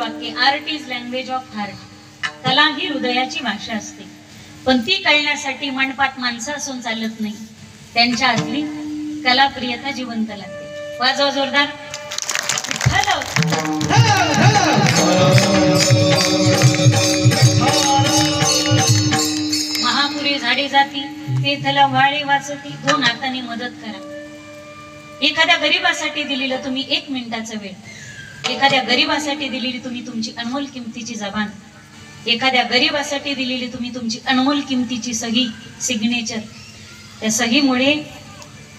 वाक्य, art is language of heart. कला ही हृदयाची भाषा असते, पण ती कळण्यासाठी मंडपात माणसं असून चालत नाही, त्यांच्या आतली कलाप्रियता जिवंत लागते. वाजवा जोरदार. महापुरी झाडी जाती, तेथला वाळे वाचती, दोन हाताने मदत करा. एखाद्या गरीबासाठी दिलेलं तुम्ही 1 मिनिटाचा वेळ, एखाद्या गरीबासाठी दिलेली तुम्ही तुमची अनमोल किमतीची जबान, एखाद्या गरीबासाठी दिलेली तुम्ही तुमची अनमोल किमतीची सही, सिग्नेचर, त्या सहीमुळे,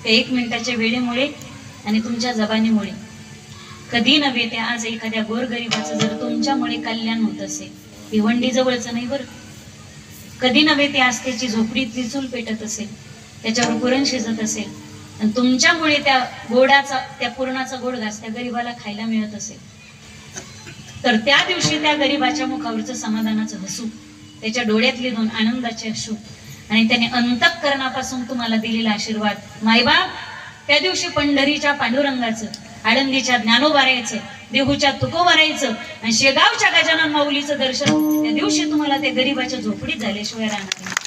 त्या 1 मिनिटाच्या वेळेमुळे आणि तुमच्या जबानीमुळे कधी नव्हे ते आज एखाद्या गोरगरिबाचं जर तुमच्यामुळे कल्याण होत असेल, भिवंडी जवळचं नाही बरं, कधी नव्हे ते आज त्याची झोपडीतली चूल पेटत असेल, त्याच्यावर पुरण शिजत असेल आणि तुमच्यामुळे त्या गोडाचा, त्या पुरणाचा गोड घास त्या गरीबाला खायला मिळत असेल, तर त्या दिवशी त्या गरीबाच्या मुखावरचं समाधानाचं हसू, त्याच्या डोळ्यातले 2 आनंदाचे अश्रू आणि त्याने अंतःकरणापासून तुम्हाला दिलेला आशीर्वाद, मायबाप, त्या दिवशी पंढरीच्या पांडुरंगाचं, आळंदीच्या ज्ञानोबारायचं, देहूच्या तुकोबारायचं आणि शेगावच्या गजानन माऊलीचं दर्शन त्या दिवशी तुम्हाला त्या गरीबाच्या झोपडीत झाल्याशिवाय राहणार नाही.